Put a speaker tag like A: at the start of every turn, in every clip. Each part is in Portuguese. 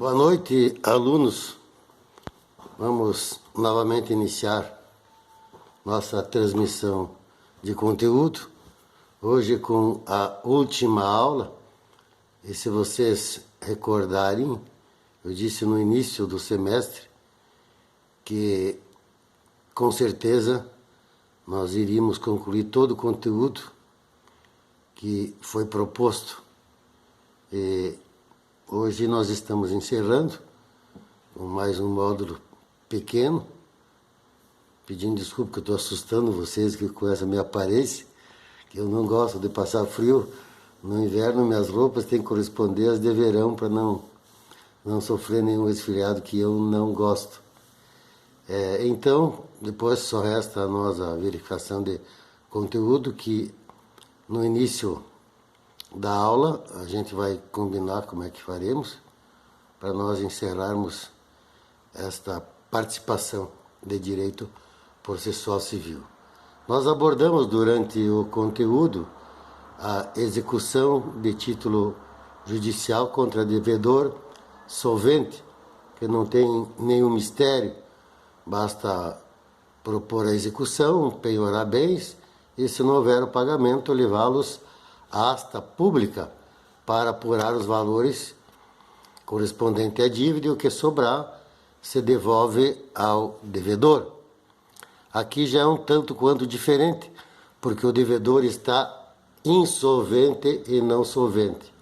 A: Boa noite, alunos. Vamos novamente iniciar nossa transmissão de conteúdo. Hoje com a última aula. E se vocês recordarem, eu disse no início do semestre que com certeza nós iríamos concluir todo o conteúdo que foi proposto. E hoje nós estamos encerrando com mais um módulo pequeno, pedindo desculpa que eu estou assustando vocês que com essa minha aparência, que eu não gosto de passar frio. No inverno minhas roupas têm que corresponder às de verão para não sofrer nenhum resfriado que eu não gosto. Então, depois só resta a nós a verificação de conteúdo, que no início da aula a gente vai combinar como é que faremos para nós encerrarmos esta participação de direito processual civil. Nós abordamos durante o conteúdo a execução de título judicial contra devedor solvente, que não tem nenhum mistério, basta propor a execução, penhorar bens e, se não houver o pagamento, levá-los à asta pública para apurar os valores correspondentes à dívida, e o que sobrar se devolve ao devedor. Aqui já é um tanto quanto diferente, porque o devedor está insolvente e não solvente.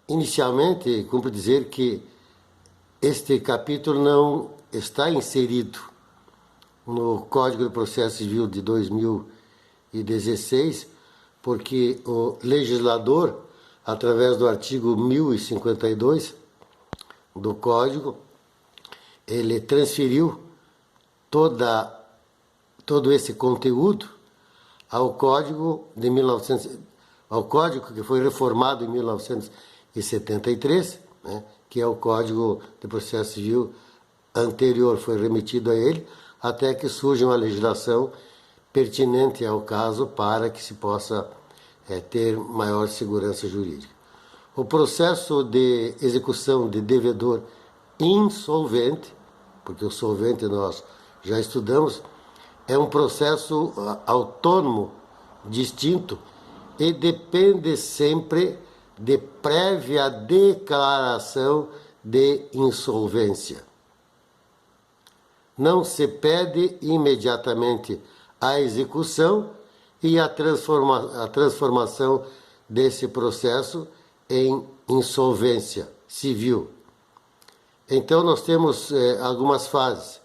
A: Inicialmente, cumpre dizer que este capítulo não está inserido no Código de Processo Civil de 2016, porque o legislador, através do artigo 1052 do Código, ele transferiu todo esse conteúdo ao Código de ao Código que foi reformado em 1973, né, que é o Código de Processo Civil anterior, foi remetido a ele, até que surja uma legislação pertinente ao caso para que se possa ter maior segurança jurídica. O processo de execução de devedor insolvente, porque o solvente nós já estudamos, é um processo autônomo, distinto, e depende sempre de prévia declaração de insolvência. Não se pede imediatamente a execução e a transformação desse processo em insolvência civil. Então, nós temos algumas fases.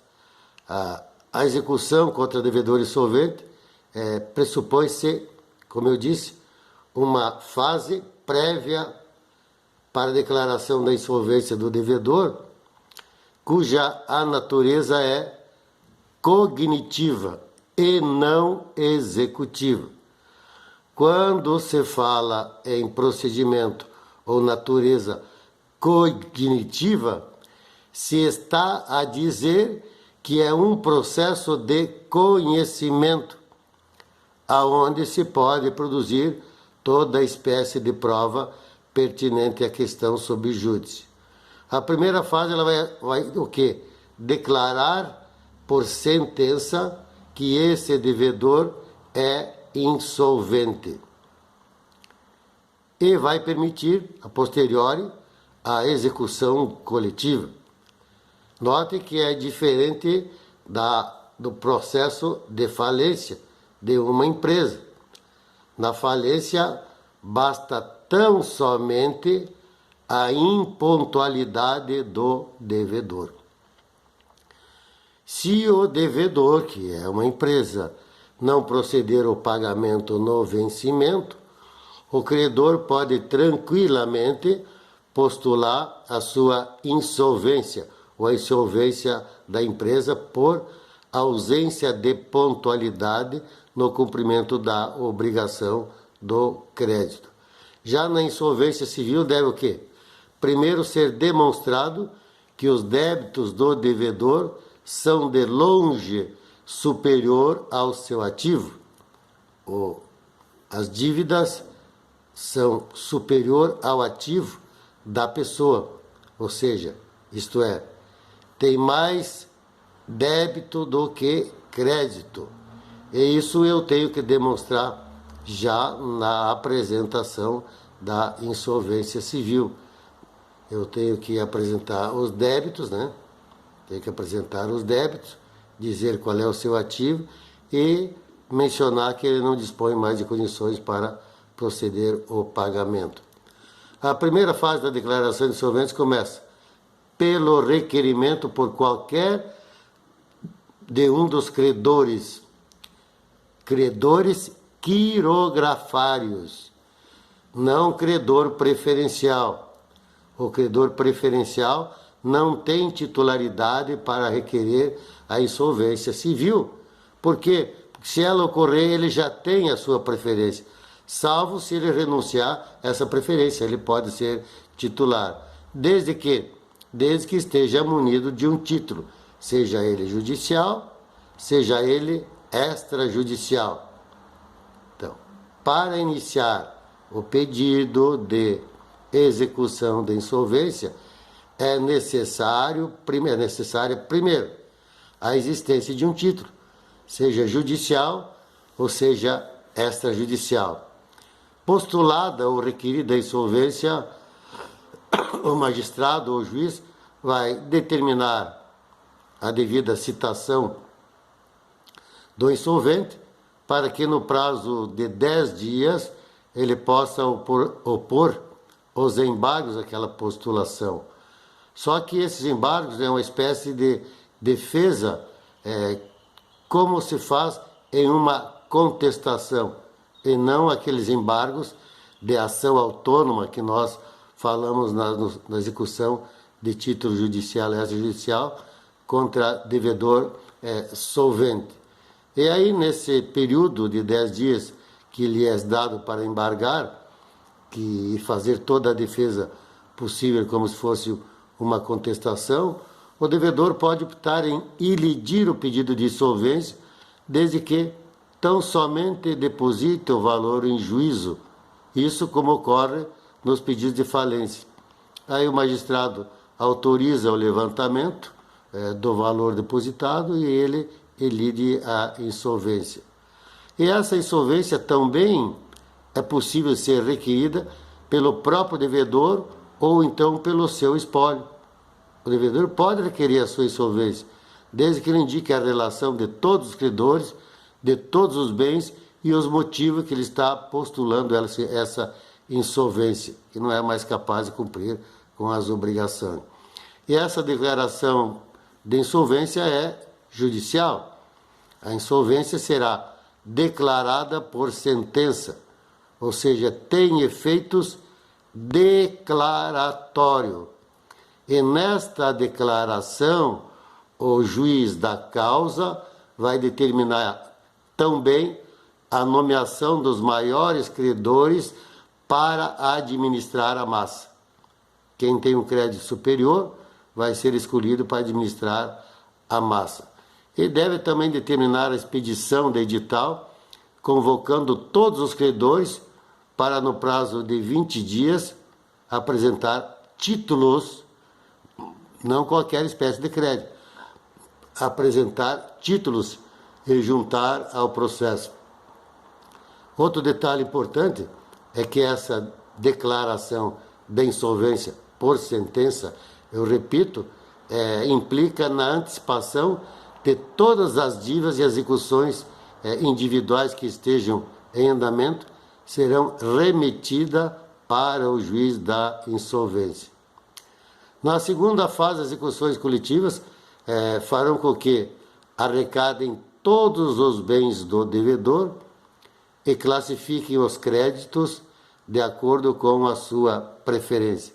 A: A execução contra devedor insolvente pressupõe-se, como eu disse, uma fase prévia para a declaração da insolvência do devedor, cuja a natureza é cognitiva e não executiva. Quando se fala em procedimento ou natureza cognitiva, se está a dizer que é um processo de conhecimento, aonde se pode produzir toda espécie de prova pertinente à questão sob júdice. A primeira fase ela vai o quê? Declarar por sentença que esse devedor é insolvente. E vai permitir, a posteriori, a execução coletiva. Note que é diferente do processo de falência de uma empresa. Na falência, basta tão somente a impontualidade do devedor. Se o devedor, que é uma empresa, não proceder ao pagamento no vencimento, o credor pode tranquilamente postular a sua insolvência ou a insolvência da empresa por ausência de pontualidade no cumprimento da obrigação do crédito. Já na insolvência civil deve o quê? Primeiro ser demonstrado que os débitos do devedor são de longe superior ao seu ativo. As dívidas são superior ao ativo da pessoa, ou seja, isto é, tem mais débito do que crédito. E isso eu tenho que demonstrar já na apresentação da insolvência civil. Eu tenho que apresentar os débitos, né? Tenho que apresentar os débitos, dizer qual é o seu ativo e mencionar que ele não dispõe mais de condições para proceder ao pagamento. A primeira fase da declaração de insolvência começa pelo requerimento por qualquer de um dos credores quirografários, não credor preferencial. O credor preferencial não tem titularidade para requerer a insolvência civil, porque se ela ocorrer, ele já tem a sua preferência, salvo se ele renunciar a essa preferência, ele pode ser titular, desde que esteja munido de um título, seja ele judicial, seja ele extrajudicial. Então, para iniciar o pedido de execução da insolvência, é necessária, primeiro, a existência de um título, seja judicial ou seja extrajudicial. Postulada ou requerida a insolvência, o magistrado ou o juiz vai determinar a devida citação do insolvente para que no prazo de 10 dias ele possa opor os embargos àquela postulação. Só que esses embargos é uma espécie de defesa, como se faz em uma contestação, e não aqueles embargos de ação autônoma que nós falamos na execução de título judicial e extrajudicial contra devedor solvente. E aí, nesse período de 10 dias que lhe é dado para embargar, e fazer toda a defesa possível como se fosse uma contestação, o devedor pode optar em ilidir o pedido de insolvência, desde que tão somente deposite o valor em juízo. Isso como ocorre nos pedidos de falência. Aí o magistrado autoriza o levantamento do valor depositado e ele elide a insolvência. E essa insolvência também é possível ser requerida pelo próprio devedor ou então pelo seu espólio. O devedor pode requerer a sua insolvência, desde que ele indique a relação de todos os credores, de todos os bens e os motivos que ele está postulando essa insolvência, que não é mais capaz de cumprir com as obrigações. E essa declaração de insolvência é judicial. A insolvência será declarada por sentença, ou seja, tem efeitos declaratórios. E nesta declaração, o juiz da causa vai determinar também a nomeação dos maiores credores para administrar a massa. Quem tem um crédito superior vai ser escolhido para administrar a massa. E deve também determinar a expedição de edital, convocando todos os credores para, no prazo de 20 dias, apresentar títulos, não qualquer espécie de crédito, apresentar títulos e juntar ao processo. Outro detalhe importante é que essa declaração de insolvência por sentença, eu repito, implica na antecipação de todas as dívidas e execuções individuais que estejam em andamento, serão remetidas para o juiz da insolvência. Na segunda fase, as execuções coletivas farão com que arrecadem todos os bens do devedor e classifiquem os créditos de acordo com a sua preferência.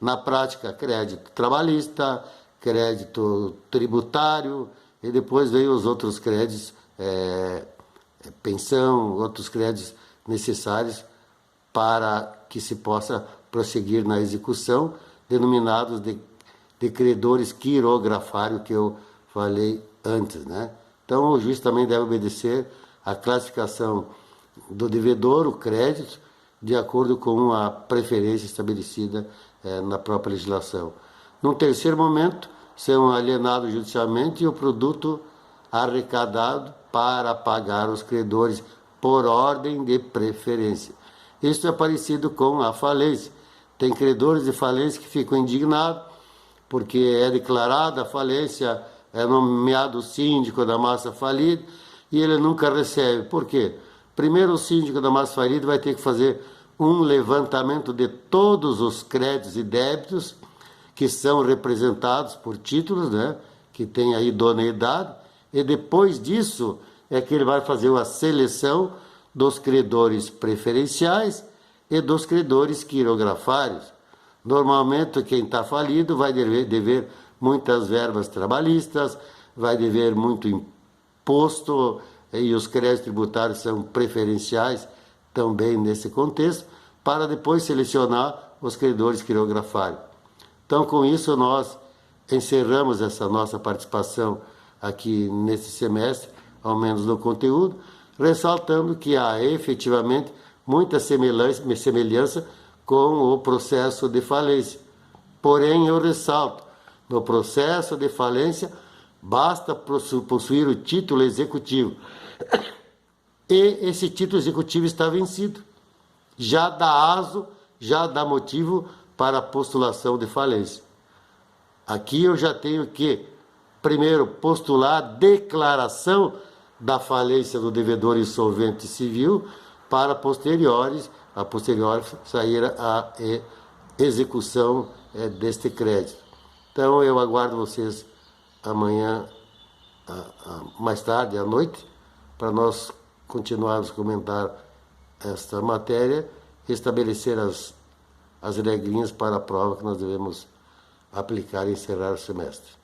A: Na prática, crédito trabalhista, crédito tributário e depois vem os outros créditos, pensão, outros créditos necessários para que se possa prosseguir na execução, denominados de credores quirografários que eu falei antes, né? Então, o juiz também deve obedecer à classificação do devedor, o crédito, de acordo com a preferência estabelecida na própria legislação. Num terceiro momento, são alienados judicialmente e o produto arrecadado para pagar os credores por ordem de preferência. Isso é parecido com a falência. Tem credores de falência que ficam indignados porque é declarada a falência, é nomeado o síndico da massa falida e ele nunca recebe. Por quê? Primeiro, o síndico da massa falida vai ter que fazer um levantamento de todos os créditos e débitos que são representados por títulos, né, que tem a idoneidade, e depois disso é que ele vai fazer uma seleção dos credores preferenciais e dos credores quirografários. Normalmente, quem está falido vai dever muitas verbas trabalhistas, vai dever muito imposto, e os créditos tributários são preferenciais também nesse contexto, para depois selecionar os credores quirografários. Então, com isso, nós encerramos essa nossa participação aqui nesse semestre, ao menos no conteúdo, ressaltando que há efetivamente muita semelhança com o processo de falência. Porém, eu ressalto, no processo de falência, basta possuir o título executivo. E esse título executivo está vencido. Já dá aso, já dá motivo para a postulação de falência. Aqui eu já tenho que, primeiro, postular a declaração da falência do devedor insolvente civil para a posterior sair a execução deste crédito. Então eu aguardo vocês amanhã, mais tarde, à noite, para nós continuarmos a comentar esta matéria e estabelecer as regrinhas para a prova que nós devemos aplicar e encerrar o semestre.